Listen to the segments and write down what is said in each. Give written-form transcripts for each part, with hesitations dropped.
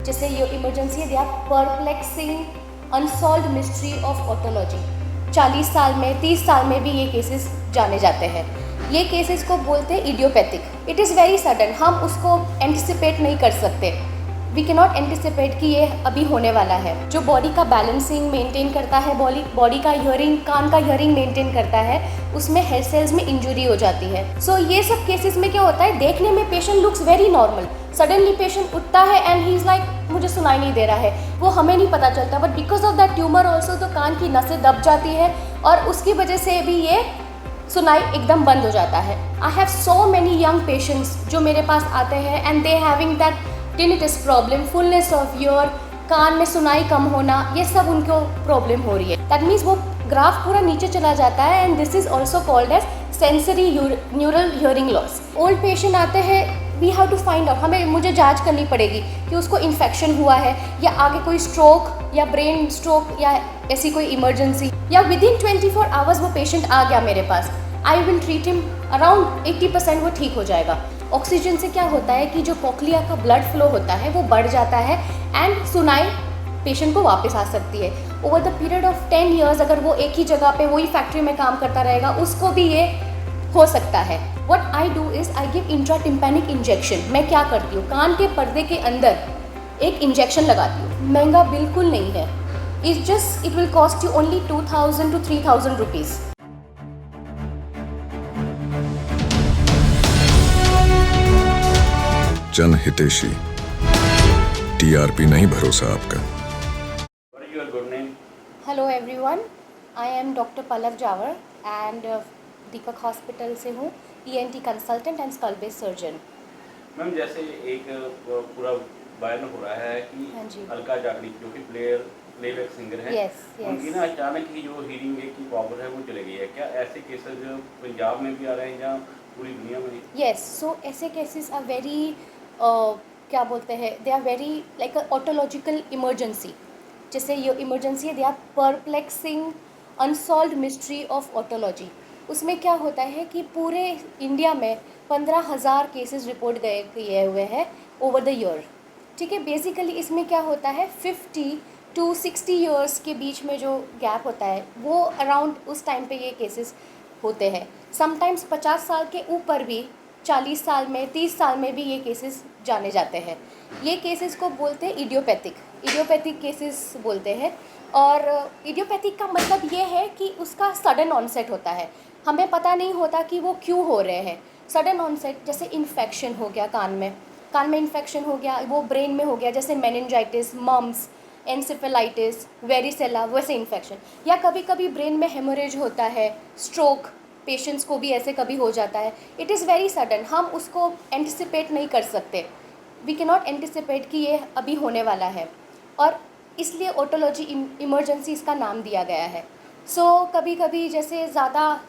जैसे ये इमरजेंसी है, they are perplexing unsolved mystery of otology. 40 साल में 30 साल में भी ये केसेस जाने जाते हैं। ये केसेस को बोलते हैं idiopathic. It is very sudden, हम उसको एंटिसिपेट नहीं कर सकते। वी कैन नॉट एंटिसिपेट कि ये अभी होने वाला है। जो बॉडी का बैलेंसिंग मेंटेन करता है, बॉडी का हियरिंग, कान का हियरिंग मेंटेन करता है, उसमें हेयर सेल्स में इंजुरी हो जाती है। सो ये सब केसेस में क्या होता है, देखने में patient looks very normal, suddenly patient उठता है एंड ही इज़ लाइक मुझे सुनाई नहीं दे रहा है, वो हमें नहीं पता चलता, but because of that tumour also तो कान की नसें दब जाती है और उसकी वजह से भी ये सुनाई एकदम बंद हो जाता है। I have so many young patients जो मेरे पास आते हैं and they having that tinnitus problem, fullness of ear, कान में सुनाई कम होना, ये सब उनको प्रॉब्लम हो रही है। दैट मीन्स वो ग्राफ पूरा नीचे चला जाता है and this is also called as sensory neural hearing loss. Old patient आते हैं, we have to find out, मुझे जांच करनी पड़ेगी कि उसको इन्फेक्शन हुआ है या आगे कोई स्ट्रोक या ब्रेन स्ट्रोक या ऐसी कोई इमरजेंसी, या विद इन 24 आवर्स वो पेशेंट आ गया मेरे पास, I will treat him, around 80% वो ठीक हो जाएगा। ऑक्सीजन से क्या होता है कि जो कॉक्लिया का ब्लड फ्लो होता है वो बढ़ जाता है एंड सुनाई पेशेंट को वापस आ सकती है। Over the period of 10 years अगर वो एक ही जगह पे वही फैक्ट्री में काम करता रहेगा, उसको भी ये हो सकता है। What I do is I give intratympanic injection. मैं क्या करती हूँ, कान के पर्दे के अंदर एक इंजेक्शन लगाती हूँ। महंगा बिल्कुल नहीं है, it will cost you only 2000 to 3000 rupees. जन हितेशी, टीआरपी नहीं भरोसा आपका। What is your good name? Hello everyone, I am doctor Pallav Jawar and Deepak hospital से हूँ, ENT consultant and skull base surgeon. Ma'am, जैसे एक पूरा वायरल हो रहा है कि हाँ जी। अलका याग्निक जो कि प्लेबैक सिंगर है, Yes, yes. उनकी ना अचानक ही जो हीयरिंग एड की पावर है वो चली गई है। क्या ऐसे केसेस पंजाब में भी आ रहे हैं या पूरी दुनिया में? येस, सो ऐसे केसेस आर वेरी क्या बोलते हैं, they are very like a otological emergency. जैसे ये इमरजेंसी है, they are perplexing unsolved mystery of otology. उसमें क्या होता है कि पूरे इंडिया में 15,000 केसेस रिपोर्ट किए हुए हैं ओवर द ईयर। ठीक है, बेसिकली इसमें क्या होता है, 50 to 60 ईयर्स के बीच में जो गैप होता है वो अराउंड उस टाइम पे ये केसेस होते हैं। समटाइम्स 50 साल के ऊपर भी, 40 साल में 30 साल में भी ये केसेस जाने जाते हैं। ये केसेस को बोलते हैं इडियोपैथिक केसेस बोलते हैं। और इडियोपैथिक का मतलब ये है कि उसका सडन ऑनसेट होता है, हमें पता नहीं होता कि वो क्यों हो रहे हैं। सडन ऑनसेट, जैसे इन्फेक्शन हो गया कान में इन्फेक्शन हो गया, वो ब्रेन में हो गया, जैसे मेनिंजाइटिस, मम्स, एनसेफेलाइटिस, वेरिसेला, वैसे इन्फेक्शन, या कभी कभी ब्रेन में हेमोरेज होता है, स्ट्रोक पेशेंट्स को भी ऐसे कभी हो जाता है। इट इज़ वेरी सडन, हम उसको एंटिसिपेट नहीं कर सकते। वी कैन नॉट एंटिसिपेट कि ये अभी होने वाला है, और इसलिए ऑटोलॉजी इमरजेंसी इसका नाम दिया गया है। सो कभी कभी जैसे ज़्यादा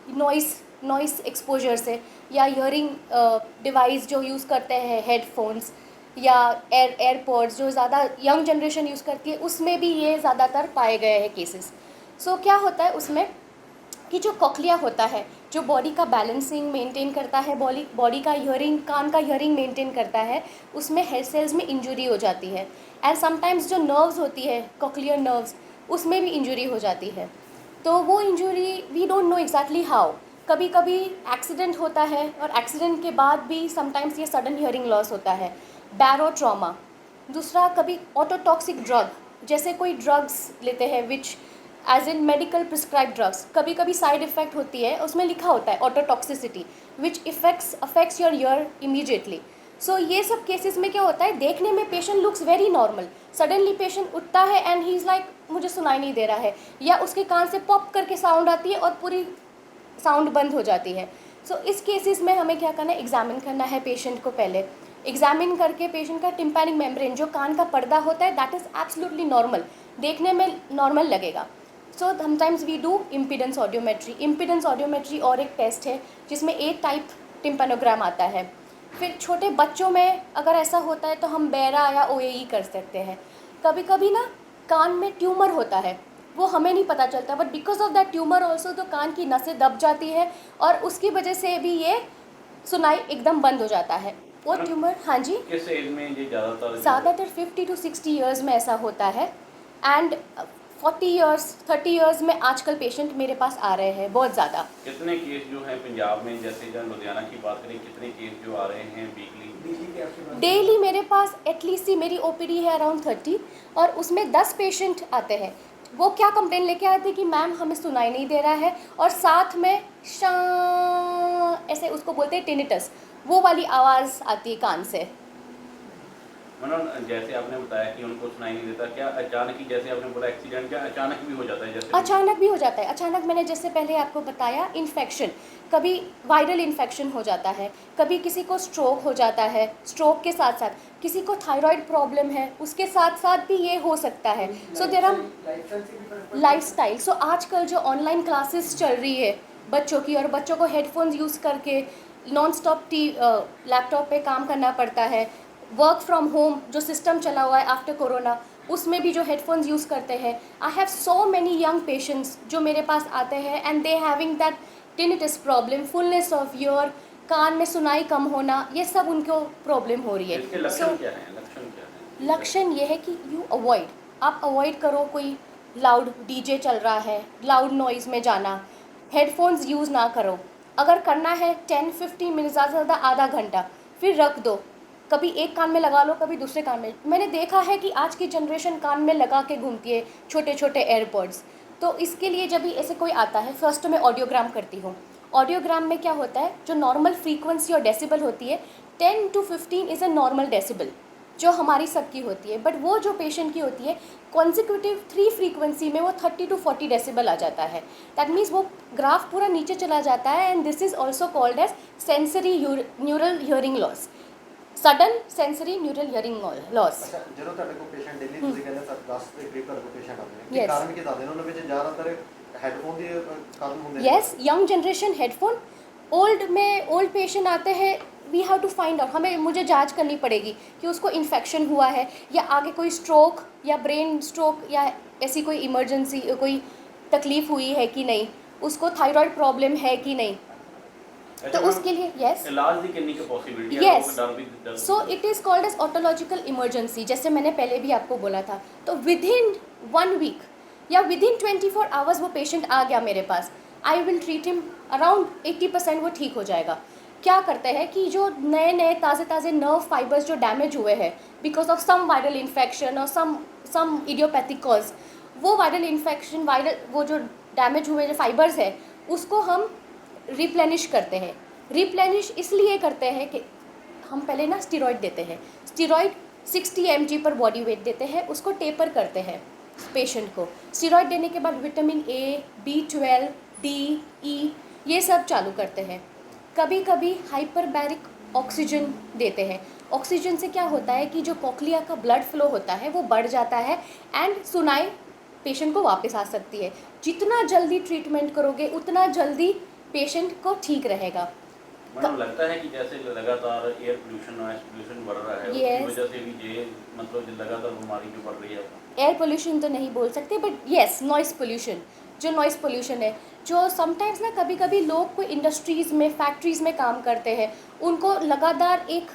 नॉइस एक्सपोजर से, या हियरिंग डिवाइस जो यूज़ करते हैं, हेडफोन्स या एयरपॉड्स जो ज़्यादा यंग जनरेशन यूज़ करती है, उसमें भी ये ज़्यादातर पाए गए हैं केसेस। सो क्या होता है उसमें कि जो कॉक्लिया होता है, जो बॉडी का बैलेंसिंग मेंटेन करता है, बॉडी का हियरिंग, कान का हियरिंग मेंटेन करता है, उसमें हेयर सेल्स में इंजुरी हो जाती है। एंड समटाइम्स जो नर्व्स होती है, कॉक्लियर नर्व्स, उसमें भी इंजुरी हो जाती है। तो वो injury we don't know exactly how, कभी कभी एक्सीडेंट होता है और एक्सीडेंट के बाद भी समटाइम्स ये सडन हियरिंग लॉस होता है। बैरो ट्रॉमा, दूसरा कभी ऑटोटॉक्सिक ड्रग, जैसे कोई ड्रग्स लेते हैं which as in medical prescribe drugs, कभी कभी साइड इफ़ेक्ट होती है, उसमें लिखा होता है ototoxicity which affects your ear immediately. So ये सब केसेस में क्या होता है, देखने में patient looks very normal, suddenly patient उठता है एंड ही इज़ लाइक मुझे सुनाई नहीं दे रहा है, या उसके कान से पॉप करके साउंड आती है और पूरी साउंड बंद हो जाती है। सो इस केसेस में हमें क्या करना है, एग्जामिन करना है पेशेंट को। पहले एग्जामिन करके पेशेंट का टिम्पैनिक मेम्ब्रेन, जो कान का पर्दा होता है, दैट इज़ एब्सोल्युटली नॉर्मल, देखने में नॉर्मल लगेगा। So sometimes we do impedance audiometry और एक टेस्ट है जिसमें ए टाइप टिम्पैनोग्राम आता है। फिर छोटे बच्चों में अगर ऐसा होता है तो हम बेरा या OAE कर सकते हैं। कभी कभी ना कान में ट्यूमर होता है, वो हमें नहीं पता चलता, but because of that tumour also तो कान की नसें दब जाती है और उसकी वजह से भी ये सुनाई एकदम बंद हो जाता है। वो ट्यूमर, हाँ जी, किस एज में ये ज़्यादातर ज़्यादातर 50 to 60 ईयर्स में ऐसा होता है। एंड 40 ईयर्स 30 ईयर्स में आजकल पेशेंट मेरे पास आ रहे हैं बहुत ज़्यादा। कितने केस जो हैं पंजाब में, जैसे जहाँ लुधियाना की बात करें, कितने केस जो आ रहे हैं वीकली? डेली मेरे पास एटलीस्ट ही मेरी ओपीडी है अराउंड 30 और उसमें 10 पेशेंट आते हैं। वो क्या कंप्लेन लेके आते हैं कि मैम हमें सुनाई नहीं दे रहा है और साथ में ऐसे उसको बोलते हैं टिनिटस, वो वाली आवाज़ आती है कान से। मतलब जैसे आपने बताया कि उनको सुनाई नहीं देता, क्या अचानक ही, जैसे आपने बोला एक्सीडेंट, क्या अचानक भी हो जाता है? जैसे अचानक भी हो जाता है। अचानक मैंने जैसे पहले आपको बताया इन्फेक्शन, कभी वायरल इन्फेक्शन हो जाता है, कभी किसी को स्ट्रोक हो जाता है, स्ट्रोक के साथ साथ किसी को थायराइड प्रॉब्लम है उसके साथ साथ भी ये हो सकता है। So there are lifestyle. So आजकल जो ऑनलाइन क्लासेस चल रही है बच्चों की, और बच्चों को हेडफोन्स यूज़ करके नॉन स्टॉप लैपटॉप पे काम करना पड़ता है, वर्क फ्रॉम होम जो सिस्टम चला हुआ है आफ्टर कोरोना, उसमें भी जो हेडफोन्स यूज़ करते हैं। I have so many young patients जो मेरे पास आते हैं and they having that tinnitus problem, fullness of ear, कान में सुनाई कम होना, ये सब उनको प्रॉब्लम हो रही है। इसके लक्षण क्या हैं? लक्षण क्या हैं? लक्षण ये है कि यू अवॉइड, आप अवॉइड करो कोई लाउड डीजे चल रहा है, लाउड नॉइज़ में जाना, हेडफोन्स यूज़ ना करो। अगर करना है 10-15 मिनट, ज़्यादा से ज़्यादा आधा घंटा, फिर रख दो। कभी एक कान में लगा लो, कभी दूसरे कान में। मैंने देखा है कि आज की जनरेशन कान में लगा के घूमती है छोटे छोटे एयरपॉड्स। तो इसके लिए जब भी ऐसे कोई आता है, फर्स्ट मैं ऑडियोग्राम करती हूँ। ऑडियोग्राम में क्या होता है, जो नॉर्मल फ्रीक्वेंसी और डेसिबल होती है 10 to 15 is a normal decibel जो हमारी सबकी होती है, बट वो जो पेशेंट की होती है कॉन्सिक्यूटिव 3 फ्रीक्वेंसी में वो 30 to 40 डेसिबल आ जाता है। दैट मीन्स वो ग्राफ पूरा नीचे चला जाता है and this is also called as sensory neural hearing loss, sudden sensory neural hearing loss. ਅੱਛਾ ਜਦੋਂ ਤੁਹਾਡੇ ਕੋਲ ਪੇਸ਼ੈਂਟ ਡੇਲੀ ਤੁਸੀਂ ਕਹਿੰਦੇ ਸਰ 10 ਦੇ ਕਰੀਬ ਤੁਹਾਡੇ ਕੋਲ ਪੇਸ਼ੈਂਟ ਆਉਂਦੇ ਨੇ Yes. ਕੀ ਕਾਰਨ ਕੀ ਦੱਸਦੇ ਨੇ ਉਹਨਾਂ ਵਿੱਚ ਜ਼ਿਆਦਾतर ਹੈਡਫੋਨ ਦੀ ਕਾਰਨ ਹੁੰਦੇ yes, young generation headphone, old में ओल्ड पेशेंट आते हैं, we have to find out, मुझे जांच करनी पड़ेगी कि उसको इन्फेक्शन हुआ है या आगे कोई स्ट्रोक या ब्रेन स्ट्रोक या ऐसी कोई इमरजेंसी कोई तकलीफ़ हुई है कि नहीं, उसको थायराइड प्रॉब्लम है कि नहीं। तो अच्छा, उसके लिए यस इलाज की करने की पॉसिबिलिटी है, Yes. लोगों को डर भी so it is called as otological emergency, जैसे मैंने पहले भी आपको बोला था। तो विद इन 1 वीक या विद इन 24 आवर्स वो पेशेंट आ गया मेरे पास, I will treat him around 80% वो ठीक हो जाएगा। क्या करते हैं कि जो नए नए ताज़े नर्व फाइबर्स जो डैमेज हुए हैं because of some viral infection और सम इडियोपैथिक कॉज, वो वायरल इन्फेक्शन, वो जो डैमेज हुए जो फाइबर्स है उसको हम रिप्लेनिश करते हैं। रिप्लेनिश इसलिए करते हैं कि हम पहले ना स्टीरॉयड देते हैं, स्टीरॉयड 60 mg पर बॉडी वेट देते हैं, उसको टेपर करते हैं पेशेंट को। स्टीरॉयड देने के बाद vitamin A, B12, D, E ये सब चालू करते हैं। कभी कभी हाइपरबैरिक ऑक्सीजन देते हैं। ऑक्सीजन से क्या होता है कि जो कॉक्लिया का ब्लड फ्लो होता है वो बढ़ जाता है एंड सुनाई पेशेंट को वापस आ सकती है। जितना जल्दी ट्रीटमेंट करोगे उतना जल्दी पेशेंट को ठीक रहेगा। मतलब लगता है कि जैसे लगातार एयर पोल्यूशन, नॉइस पोल्यूशन बढ़ रहा है, Yes. उसकी वजह से भी ये मतलब लगातार बीमारी जो बढ़ रही है। एयर पोल्यूशन तो नहीं बोल सकते बट येस नॉइस पोल्यूशन, जो नॉइस पोल्यूशन है, जो समटाइम्स ना कभी कभी लोग कोई इंडस्ट्रीज़ में, फैक्ट्रीज़ में काम करते हैं, उनको लगातार एक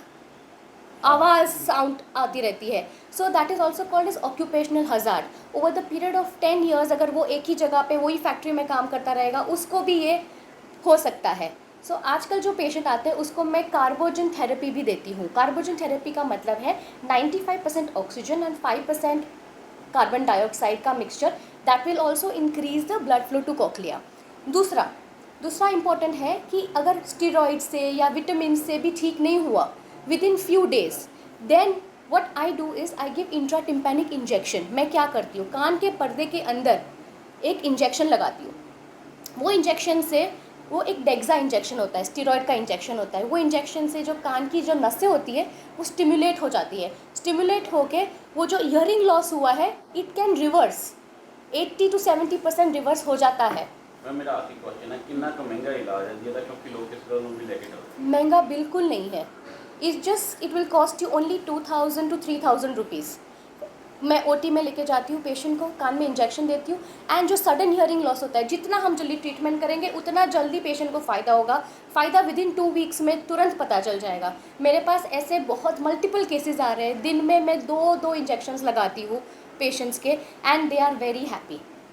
आवाज़ साउंड आती रहती है। So that is also called as occupational hazard. Over the period of 10 years अगर वो एक ही जगह पे वही फैक्ट्री में काम करता रहेगा उसको भी ये हो सकता है। सो आजकल जो पेशेंट आते हैं उसको मैं कार्बोजन थेरेपी भी देती हूँ। कार्बोजन थेरेपी का मतलब है 95% ऑक्सीजन एंड 5% कार्बन डाइऑक्साइड का mixture, that will also increase the blood flow to cochlea. दूसरा इम्पॉर्टेंट है कि अगर स्टीरॉइड से या विटामिन से भी ठीक नहीं हुआ within few days, then what I do is I give intratympanic injection. मैं क्या करती हूँ, कान के पर्दे के अंदर एक इंजेक्शन लगाती हूँ। वो इंजेक्शन से, वो एक डेक्सा इंजेक्शन होता है, स्टीरॉयड का इंजेक्शन होता है। वो इंजेक्शन से जो कान की जो नसें होती है वो स्टिमुलेट हो जाती है। स्टिमुलेट होके वो जो हियरिंग लॉस हुआ है it can reverse, 80 to 70% reverse हो जाता है। मैम मेरा आखिरी क्वेश्चन है, कितना का महंगा इलाज है ये, क्योंकि लोग इस तरह भी लेके चलते हैं। महंगा बिल्कुल नहीं है, it will cost you only 2000 to 3000 rupees. मैं ओटी में लेके जाती हूँ पेशेंट को, कान में इंजेक्शन देती हूँ। एंड जो सडन हियरिंग लॉस होता है, जितना हम जल्दी ट्रीटमेंट करेंगे उतना जल्दी पेशेंट को फ़ायदा होगा। फ़ायदा विदिन 2 वीक्स में तुरंत पता चल जाएगा। मेरे पास ऐसे बहुत मल्टीपल केसेस आ रहे हैं, दिन में मैं 2 इंजेक्शंस लगाती हूँ पेशेंट्स के, and they are very happy.